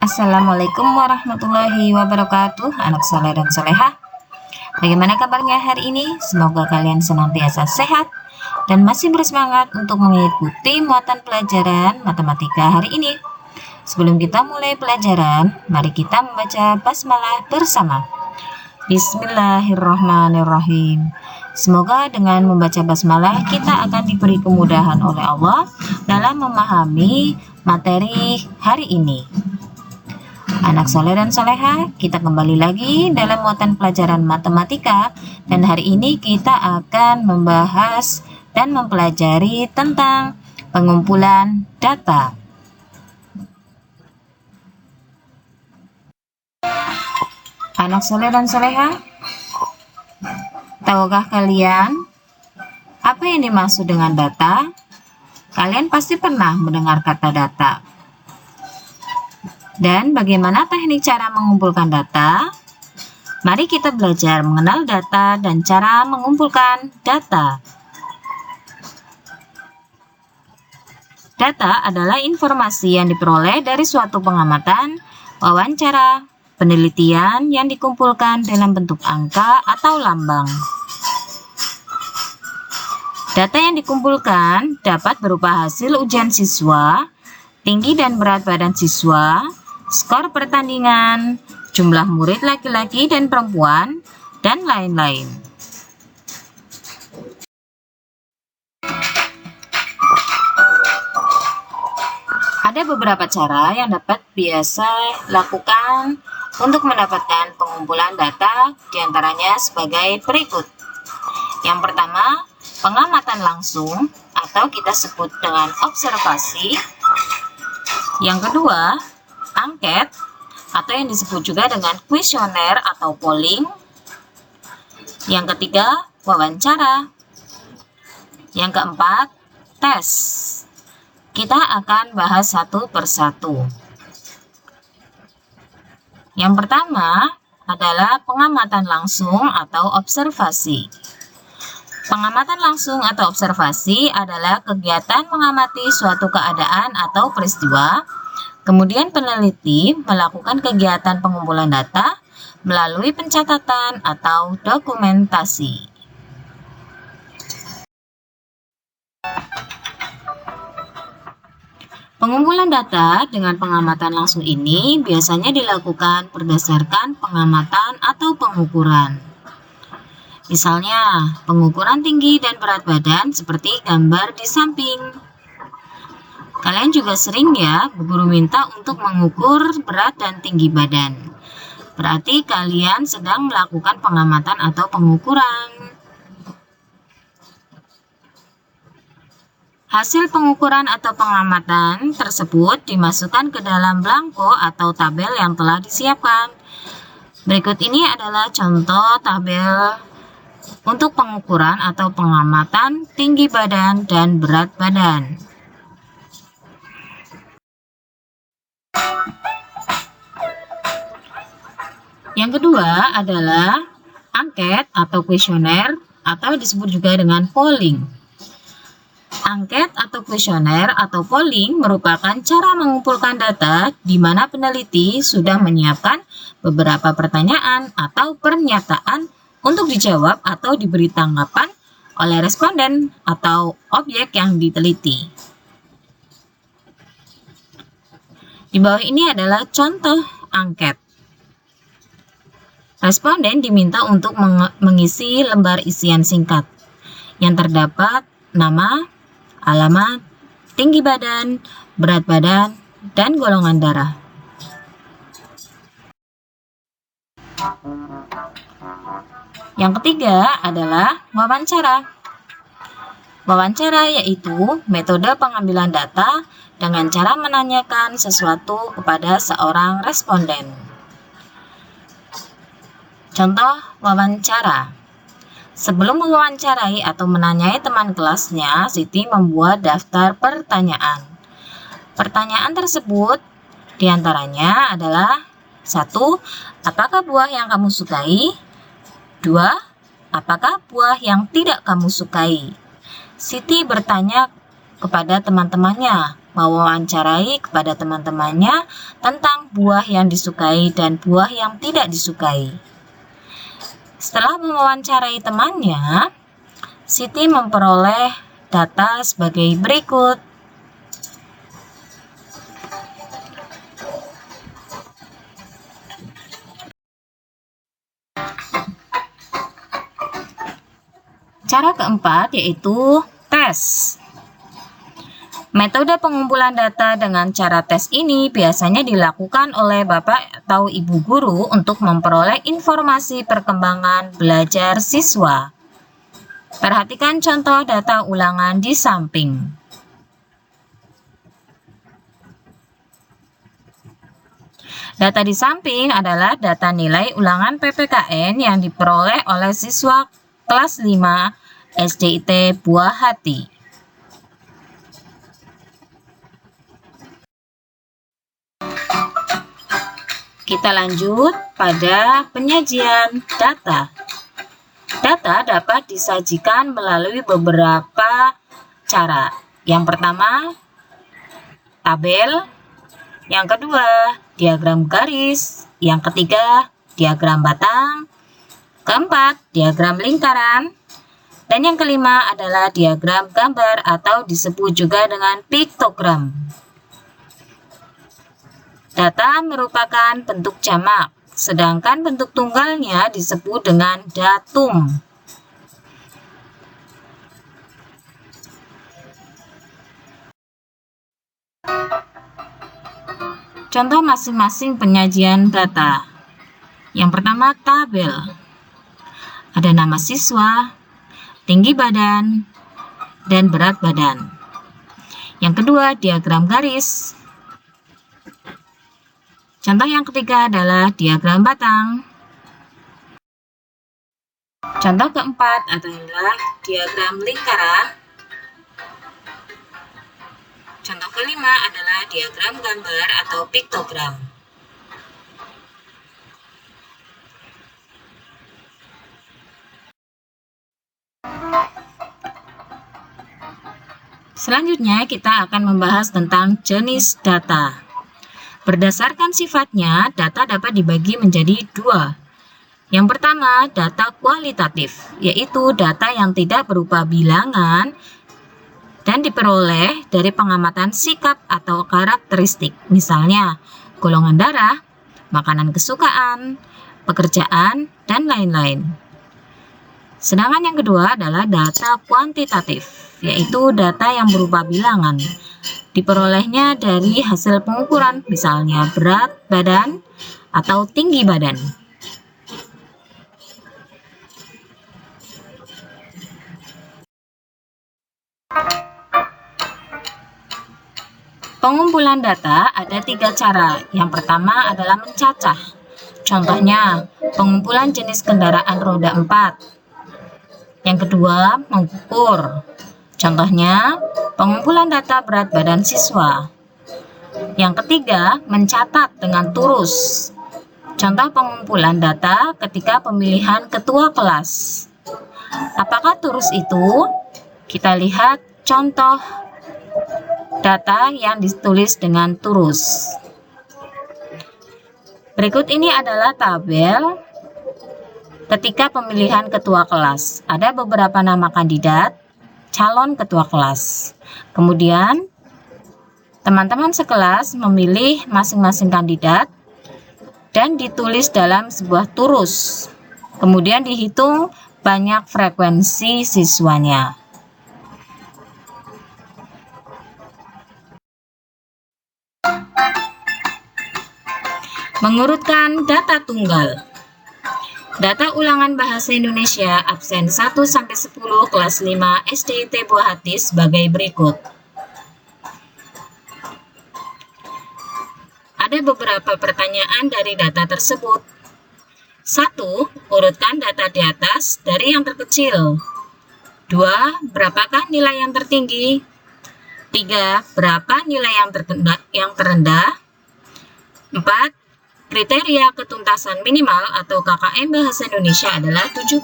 Assalamualaikum warahmatullahi wabarakatuh, anak soleh dan soleha. Bagaimana kabarnya hari ini? Semoga kalian senantiasa sehat dan masih bersemangat untuk mengikuti muatan pelajaran matematika hari ini. Sebelum kita mulai pelajaran, mari kita membaca basmalah bersama. Bismillahirrahmanirrahim. Semoga dengan membaca basmalah kita akan diberi kemudahan oleh Allah dalam memahami materi hari ini. Anak soleh dan soleha, kita kembali lagi dalam muatan pelajaran matematika, dan hari ini kita akan membahas dan mempelajari tentang pengumpulan data. Anak soleh dan soleha, tahukah kalian apa yang dimaksud dengan data? Kalian pasti pernah mendengar kata data. Dan bagaimana teknik cara mengumpulkan data? Mari kita belajar mengenal data dan cara mengumpulkan data. Data adalah informasi yang diperoleh dari suatu pengamatan, wawancara, penelitian yang dikumpulkan dalam bentuk angka atau lambang. Data yang dikumpulkan dapat berupa hasil ujian siswa, tinggi dan berat badan siswa, skor pertandingan, jumlah murid laki-laki dan perempuan, dan lain-lain. Ada beberapa cara yang dapat biasa lakukan untuk mendapatkan pengumpulan data, diantaranya sebagai berikut. Yang pertama, pengamatan langsung atau kita sebut dengan observasi. Yang kedua, angket atau yang disebut juga dengan kuesioner atau polling. Yang ketiga, wawancara. Yang keempat, tes. Kita akan bahas satu persatu. Yang pertama adalah pengamatan langsung atau observasi. Pengamatan langsung atau observasi adalah kegiatan mengamati suatu keadaan atau peristiwa. Kemudian peneliti melakukan kegiatan pengumpulan data melalui pencatatan atau dokumentasi. Pengumpulan data dengan pengamatan langsung ini biasanya dilakukan berdasarkan pengamatan atau pengukuran. Misalnya, pengukuran tinggi dan berat badan seperti gambar di samping. Kalian juga sering ya, guru minta untuk mengukur berat dan tinggi badan. Berarti kalian sedang melakukan pengamatan atau pengukuran. Hasil pengukuran atau pengamatan tersebut dimasukkan ke dalam belangko atau tabel yang telah disiapkan. Berikut ini adalah contoh tabel untuk pengukuran atau pengamatan tinggi badan dan berat badan. Yang kedua adalah angket atau kuesioner atau disebut juga dengan polling. Angket atau kuesioner atau polling merupakan cara mengumpulkan data di mana peneliti sudah menyiapkan beberapa pertanyaan atau pernyataan untuk dijawab atau diberi tanggapan oleh responden atau objek yang diteliti. Di bawah ini adalah contoh angket. Responden diminta untuk mengisi lembar isian singkat yang terdapat nama, alamat, tinggi badan, berat badan, dan golongan darah. Yang ketiga adalah wawancara. Wawancara yaitu metode pengambilan data dengan cara menanyakan sesuatu kepada seorang responden. Contoh wawancara. Sebelum mewawancarai atau menanyai teman kelasnya, Siti membuat daftar pertanyaan. Pertanyaan tersebut diantaranya adalah 1. Apakah buah yang kamu sukai? 2. Apakah buah yang tidak kamu sukai? Siti bertanya kepada teman-temannya, mewawancarai kepada teman-temannya tentang buah yang disukai dan buah yang tidak disukai. Setelah mewawancarai temannya, Siti memperoleh data sebagai berikut. Cara keempat yaitu tes. Metode pengumpulan data dengan cara tes ini biasanya dilakukan oleh Bapak atau Ibu guru untuk memperoleh informasi perkembangan belajar siswa. Perhatikan contoh data ulangan di samping. Data di samping adalah data nilai ulangan PPKN yang diperoleh oleh siswa kelas 5 SDIT Buah Hati. Kita lanjut pada penyajian data. Data dapat disajikan melalui beberapa cara. Yang pertama, tabel. Yang kedua, diagram garis. Yang ketiga, diagram batang. Keempat, diagram lingkaran. Dan yang kelima adalah diagram gambar atau disebut juga dengan piktogram. Data merupakan bentuk jamak, sedangkan bentuk tunggalnya disebut dengan datum. Contoh masing-masing penyajian data. Yang pertama, tabel. Ada nama siswa, tinggi badan, dan berat badan. Yang kedua, diagram garis. Contoh yang ketiga adalah diagram batang. Contoh keempat adalah diagram lingkaran. Contoh kelima adalah diagram gambar atau piktogram. Selanjutnya kita akan membahas tentang jenis data. Berdasarkan sifatnya, data dapat dibagi menjadi dua. Yang pertama, data kualitatif, yaitu data yang tidak berupa bilangan dan diperoleh dari pengamatan sikap atau karakteristik, misalnya golongan darah, makanan kesukaan, pekerjaan, dan lain-lain. Sedangkan yang kedua adalah data kuantitatif, yaitu data yang berupa bilangan. Diperolehnya dari hasil pengukuran, misalnya berat badan atau tinggi badan. Pengumpulan data ada 3 cara. Yang pertama adalah mencacah. Contohnya, pengumpulan jenis kendaraan roda 4. Yang kedua, mengukur. Contohnya, pengumpulan data berat badan siswa. Yang ketiga, mencatat dengan turus. Contoh pengumpulan data ketika pemilihan ketua kelas. Apakah turus itu? Kita lihat contoh data yang ditulis dengan turus. Berikut ini adalah tabel ketika pemilihan ketua kelas. Ada beberapa nama kandidat calon ketua kelas. Kemudian teman-teman sekelas memilih masing-masing kandidat dan ditulis dalam sebuah turus. Kemudian dihitung banyak frekuensi siswanya. Mengurutkan data tunggal. Data ulangan bahasa Indonesia absen 1-10 kelas 5 SDIT Buah Hati sebagai berikut. Ada beberapa pertanyaan dari data tersebut. 1. Urutkan data di atas dari yang terkecil. 2. Berapakah nilai yang tertinggi? 3. Berapa nilai yang terendah? 4. Kriteria ketuntasan minimal atau KKM Bahasa Indonesia adalah 75.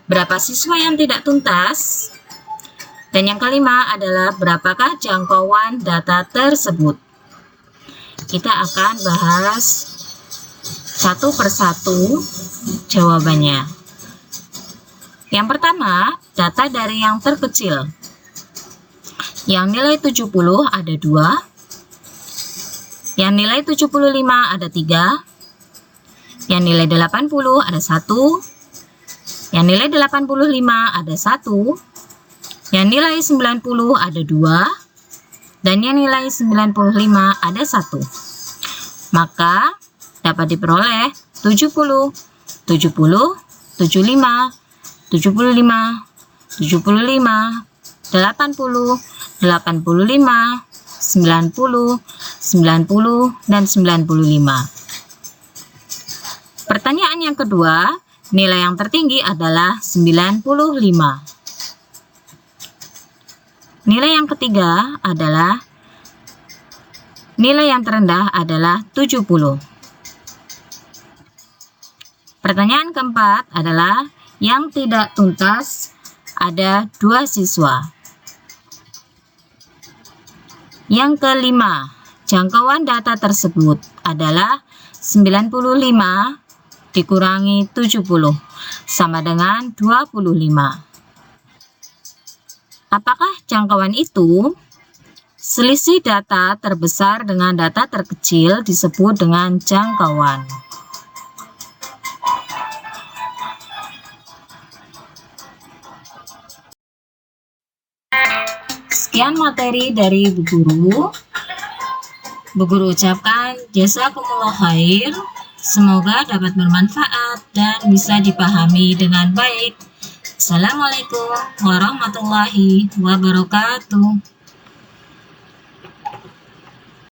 Berapa siswa yang tidak tuntas? Dan yang kelima adalah berapakah jangkauan data tersebut. Kita akan bahas satu persatu jawabannya. Yang pertama, data dari yang terkecil. Yang nilai 70 ada 2. Yang nilai 75 ada 3. Yang nilai 80 ada 1. Yang nilai 85 ada 1. Yang nilai 90 ada 2. Dan yang nilai 95 ada 1. Maka dapat diperoleh 70, 70, 75, 75, 75, 80, 85, 90, 90, dan 95. Pertanyaan yang kedua, nilai yang tertinggi adalah 95. Nilai yang ketiga adalah nilai yang terendah adalah 70. Pertanyaan keempat adalah yang tidak tuntas ada 2 siswa. Yang kelima, jangkauan data tersebut adalah 95 dikurangi 70 sama dengan 25. Apakah jangkauan itu? Selisih data terbesar dengan data terkecil disebut dengan jangkauan. Sekian materi dari Bu Guru. Bu Guru ucapkan jazakumullah khair. Semoga dapat bermanfaat dan bisa dipahami dengan baik. Assalamualaikum warahmatullahi wabarakatuh.